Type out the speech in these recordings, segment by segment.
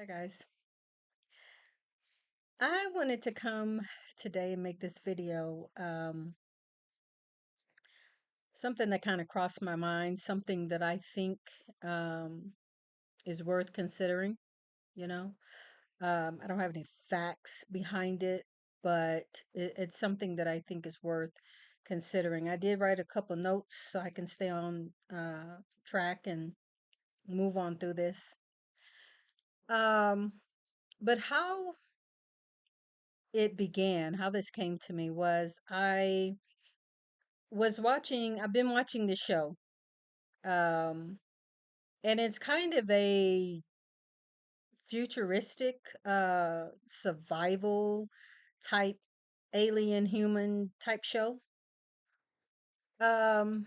Hi guys. I wanted to come today and make this video. Something that kind of crossed my mind, something that I think um, is worth considering. You know, I don't have any facts behind it, but it's something that I think is worth considering. I did write a couple notes so I can stay on track and move on through this. Um, but how it began, how this came to me was I've been watching this show. Um, and it's kind of a futuristic survival type alien human type show. Um,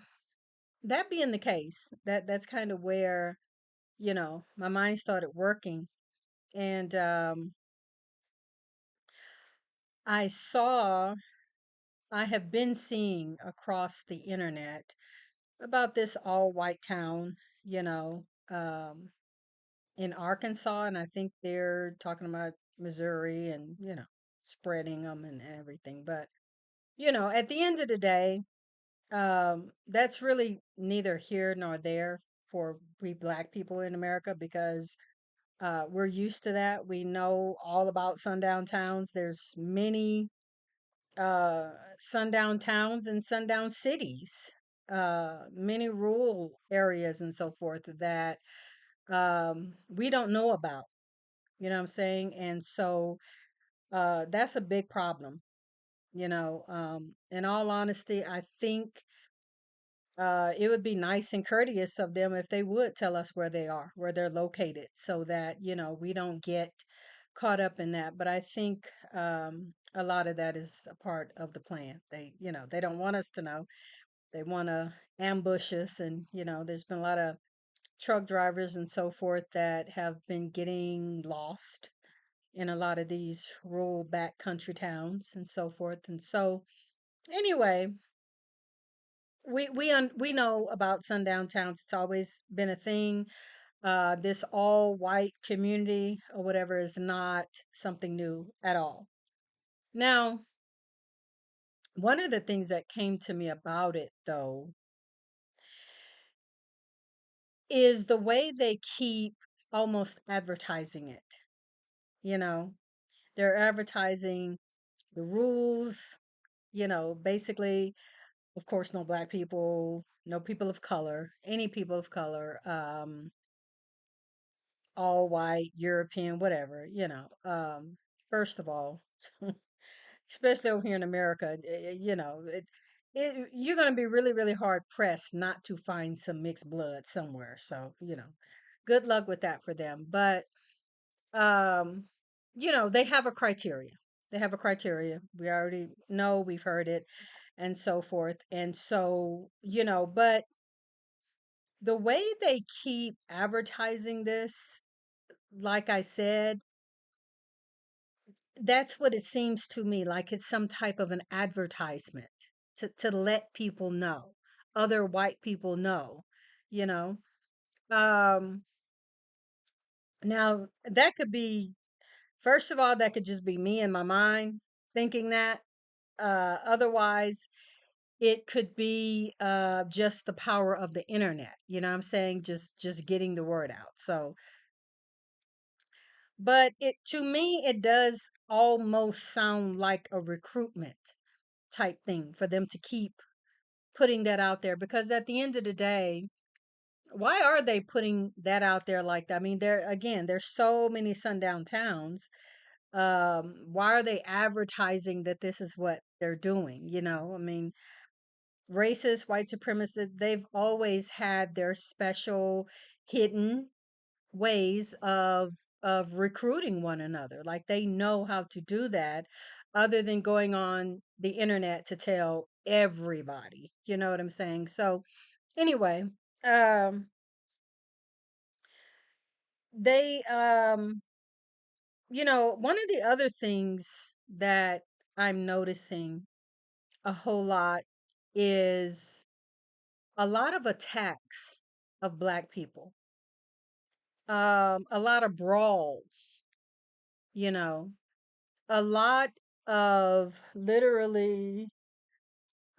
that being the case, that's kind of where, my mind started working. And I saw I have been seeing across the internet about this all white town, you know, in Arkansas, and I think they're talking about Missouri and, spreading them and everything. But, at the end of the day, that's really neither here nor there for we black people in America because we're used to that. We know all about sundown towns. There's many uh, sundown towns and sundown cities, many rural areas and so forth that we don't know about. You know what I'm saying? And so that's a big problem. In all honesty, I think it would be nice and courteous of them if they would tell us where they are, where they're located, so that, we don't get caught up in that. But I think a lot of that is a part of the plan. They don't want us to know. They want to ambush us. And, there's been a lot of truck drivers and so forth that have been getting lost in a lot of these rural backcountry towns and so forth. And so, anyway, we know about sundown towns. It's always been a thing. This all white community or whatever is not something new at all. Now, one of the things that came to me about it, though, is the way they keep almost advertising it. You know, they're advertising the rules, basically, of course, no black people, no people of color, any people of color, all white, European, whatever, first of all, especially over here in America, you're going to be really, really hard pressed not to find some mixed blood somewhere. So, good luck with that for them. But, um, they have a criteria. They have a criteria. We already know, we've heard it, and so forth. And so, but the way they keep advertising this, like I said, that's what it seems to me like. It's some type of an advertisement to let people know, other white people know, you know. Um, Now that could be, first of all, that could just be me in my mind thinking that. Otherwise, it could be just the power of the internet. You know what I'm saying? Just getting the word out. So, but it to me it does almost sound like a recruitment type thing for them to keep putting that out there, because at the end of the day, why are they putting that out there like that? I mean, there's so many sundown towns. Why are they advertising that this is what they're doing? I mean, racist, white supremacists, they've always had their special hidden ways of recruiting one another. Like they know how to do that other than going on the internet to tell everybody. You know what I'm saying? So anyway, um they one of the other things that I'm noticing a whole lot is a lot of attacks of black people. A lot of brawls, you know, a lot of literally.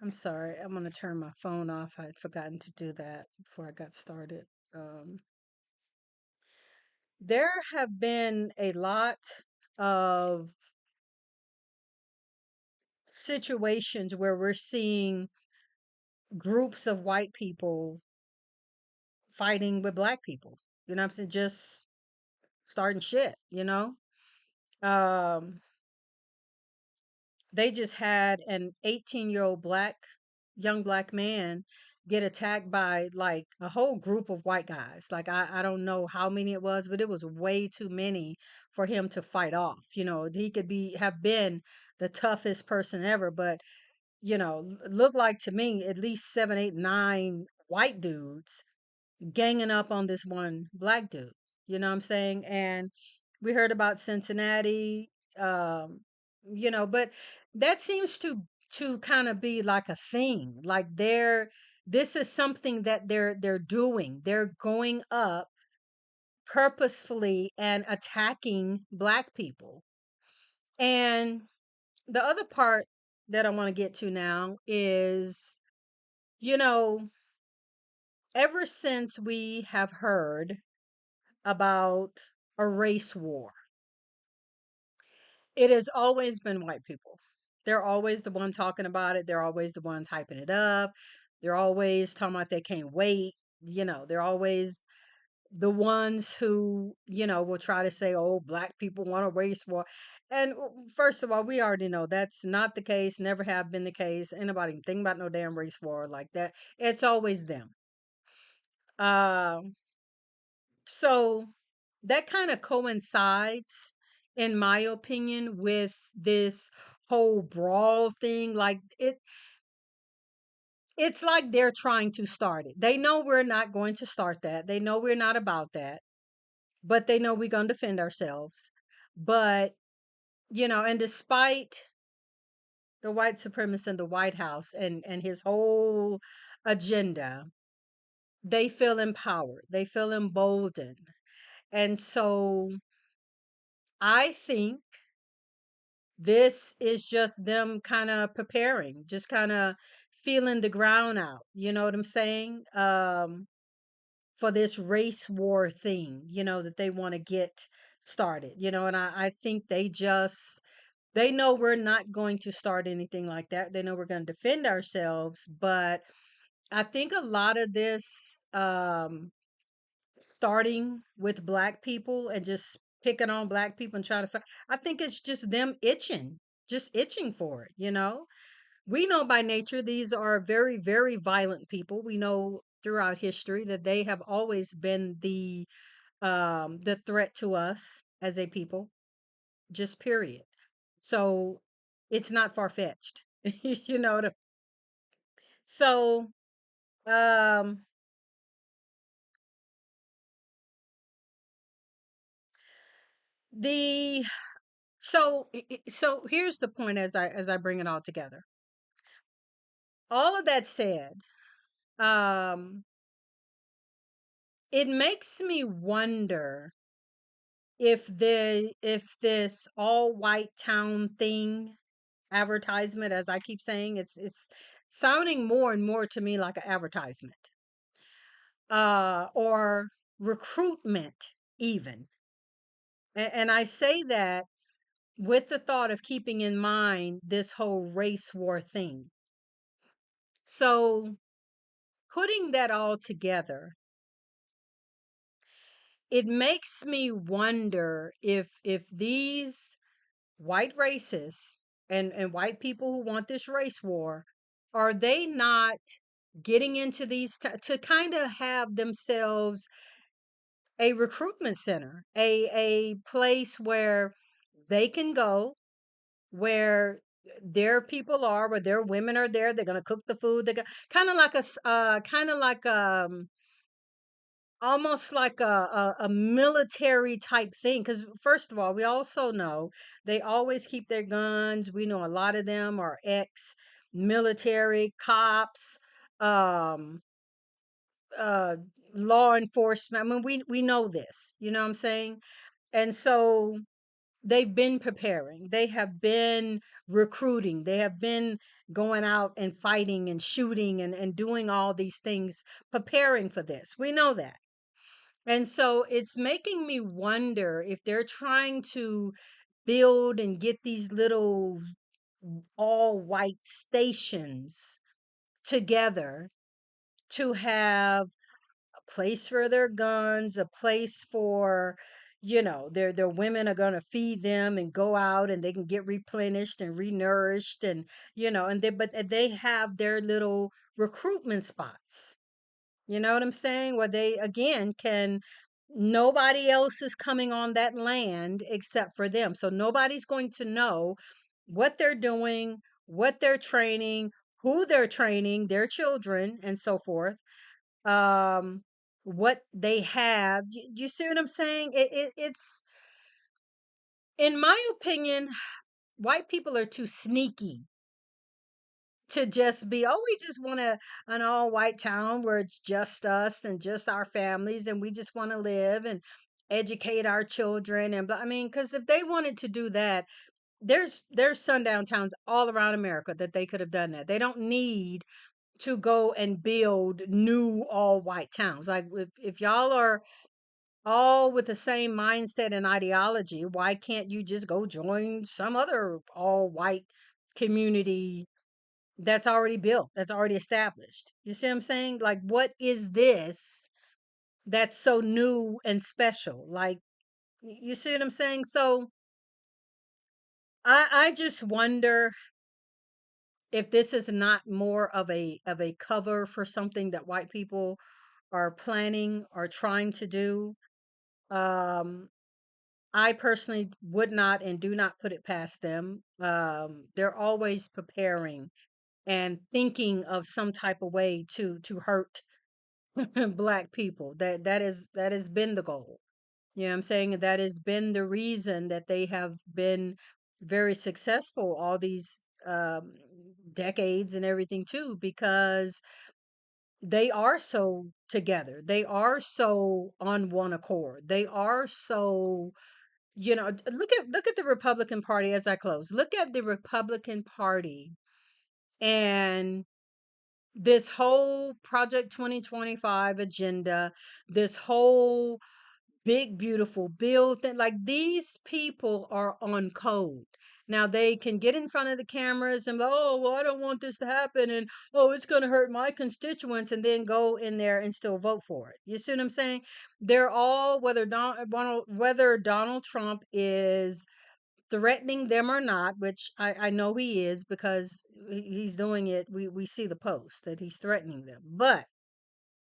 I'm sorry, I'm gonna turn my phone off. I had forgotten to do that before I got started. Um, there have been a lot of situations where we're seeing groups of white people fighting with black people. You know what I'm saying? Just starting shit, you know? Um, they just had an 18-year-old young black man get attacked by like a whole group of white guys. Like I don't know how many it was, but it was way too many for him to fight off. You know, he could have been the toughest person ever, but looked like to me at least seven, eight, nine white dudes ganging up on this one black dude. You know what I'm saying? And we heard about Cincinnati, um, but that seems to kind of be like a thing. Like this is something that they're doing. They're going up purposefully and attacking black people. And the other part that I want to get to now is, you know, ever since we have heard about a race war, it has always been white people. They're always the one talking about it. They're always the ones hyping it up. They're always talking about they can't wait. They're always the ones who, will try to say, oh, black people want a race war. And first of all, we already know that's not the case, never have been the case. Ain't nobody even think about no damn race war like that. It's always them. Um, so that kind of coincides, in my opinion, with this whole brawl thing. Like it's like they're trying to start it. They know we're not going to start that. They know we're not about that, but they know we're going to defend ourselves. But, and despite the white supremacist in the White House and his whole agenda, they feel empowered. They feel emboldened. And so I think this is just them kind of preparing, just kind of feeling the ground out. You know what I'm saying? For this race war thing, that they want to get started, and I think they know we're not going to start anything like that. They know we're going to defend ourselves, but I think a lot of this, starting with black people and just picking on black people and trying to I think it's just them itching for it, we know by nature these are very, very violent people. We know throughout history that they have always been the threat to us as a people, just period. So it's not far-fetched. you know what I- so um the so here's the point as I bring it all together. All of that said, um it makes me wonder if this all white town thing advertisement, as I keep saying, it's sounding more and more to me like an advertisement, or recruitment even. And I say that with the thought of keeping in mind this whole race war thing. So putting that all together, it makes me wonder if these white racists and white people who want this race war, are they not getting into these to kind of have themselves a recruitment center, a place where they can go, where their people are, where their women are there. They're going to cook the food. They're kind of like kind of like almost like a military type thing. Because first of all, we also know they always keep their guns. We know a lot of them are ex-military cops, um, uh, law enforcement. I mean, we know this, you know what I'm saying? And so they've been preparing. They have been recruiting. They have been going out and fighting and shooting and doing all these things, preparing for this. We know that. And so it's making me wonder if they're trying to build and get these little all white stations together to have a place for their guns, a place for, their women are going to feed them and go out and they can get replenished and renourished, and they have their little recruitment spots. You know what I'm saying? Where they again can nobody else is coming on that land except for them. So nobody's going to know what they're doing, what they're training, who they're training, their children, and so forth. Um, what they have. You see what I'm saying? It's in my opinion, white people are too sneaky to just be, oh, we just want an all white town where it's just us and just our families and we just want to live and educate our children and I mean, because if they wanted to do that, there's sundown towns all around America that they could have done that. They don't need to go and build new all white towns. Like if y'all are all with the same mindset and ideology, why can't you just go join some other all white community that's already built, that's already established? You see what I'm saying? Like, what is this that's so new and special? Like, you see what I'm saying? So I just wonder if this is not more of a cover for something that white people are planning or trying to do. Um, I personally would not and do not put it past them. They're always preparing and thinking of some type of way to hurt black people. That has been the goal. You know what I'm saying? That has been the reason that they have been very successful all these decades and everything too, because they are so together. They are so on one accord. They are so, look at the Republican Party as I close. Look at the Republican Party and this whole Project 2025 agenda, this whole big beautiful bill thing. Like, these people are on code. Now they can get in front of the cameras and, oh, well, I don't want this to happen, and oh, it's going to hurt my constituents, and then go in there and still vote for it. You see what I'm saying? They're all, whether Donald Trump is threatening them or not, which I know he is, because he's doing it. We see the post that he's threatening them, but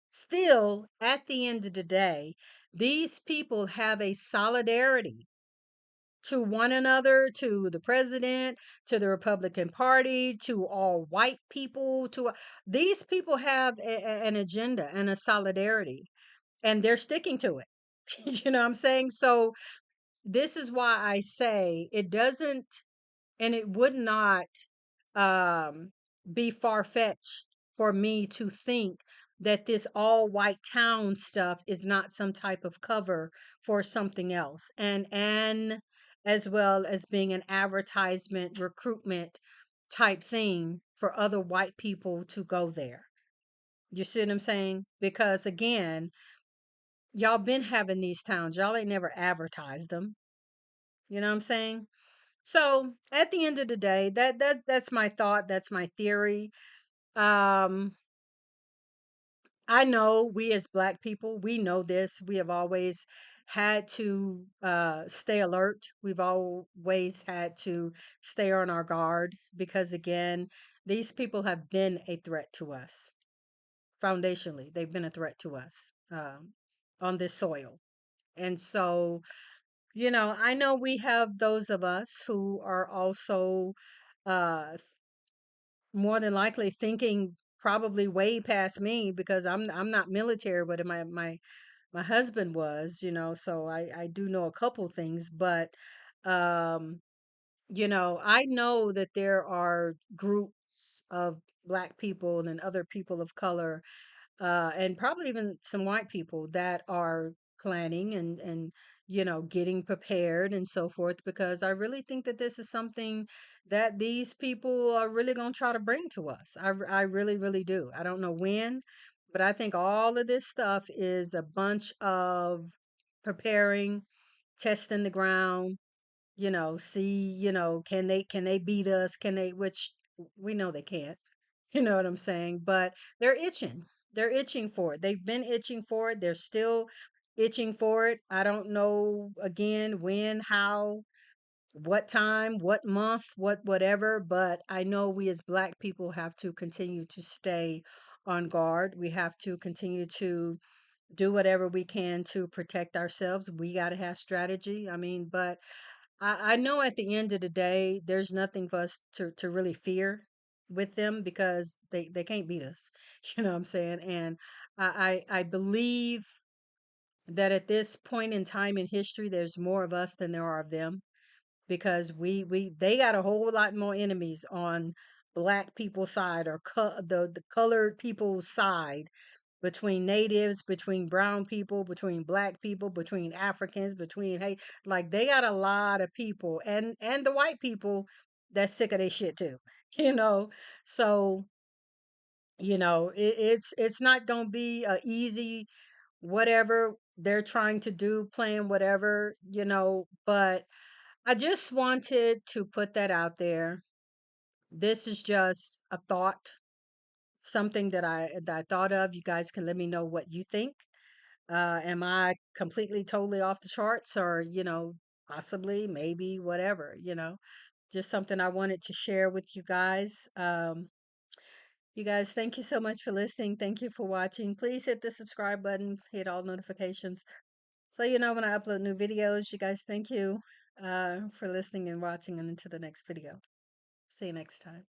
still, at the end of the day, these people have a solidarity to one another, to the president, to the Republican Party, to all white people. To these people have an agenda and a solidarity, and they're sticking to it. You know what I'm saying? So this is why I say it doesn't, and it would not um, be far fetched for me to think that this all white town stuff is not some type of cover for something else, and as well as being an advertisement recruitment type thing for other white people to go there. You see what I'm saying? Because again, y'all been having these towns, y'all ain't never advertised them. You know what I'm saying? So at the end of the day, that's my thought. That's my theory. Um, I know we as black people, we know this. We have always had to stay alert. We've always had to stay on our guard because, again, these people have been a threat to us. Foundationally, they've been a threat to us on this soil. And so, I know we have those of us who are also uh, more than likely thinking probably way past me, because I'm not military, but my husband was, so I do know a couple things, but um I know that there are groups of black people and other people of color and probably even some white people that are planning and getting prepared and so forth, because I really think that this is something that these people are really going to try to bring to us. I really, really do. I don't know when, but I think all of this stuff is a bunch of preparing, testing the ground, see, can they beat us? Can they, which we know they can't. You know what I'm saying? But they're itching. They're itching for it. They've been itching for it. They're still itching for it. I don't know again when, how, what time, what month, whatever, but I know we as black people have to continue to stay on guard. We have to continue to do whatever we can to protect ourselves. We got to have strategy. I mean, but I know at the end of the day, there's nothing for us to really fear with them, because they can't beat us. You know what I'm saying? And I believe that at this point in time in history, there's more of us than there are of them, because they got a whole lot more enemies on black people's side, or the colored people's side, between natives, between brown people, between black people, between Africans, between, hey, like they got a lot of people, and the white people that's sick of their shit too. You know, so it's not gonna be a easy whatever they're trying to do, playing whatever, but I just wanted to put that out there. This is just a thought, something that I thought of. You guys can let me know what you think. Am I completely, totally off the charts, or, possibly, maybe, whatever, just something I wanted to share with you guys. You guys, thank you so much for listening. Thank you for watching. Please hit the subscribe button, hit all notifications, so you know when I upload new videos. You guys, thank you for listening and watching, and into the next video. See you next time.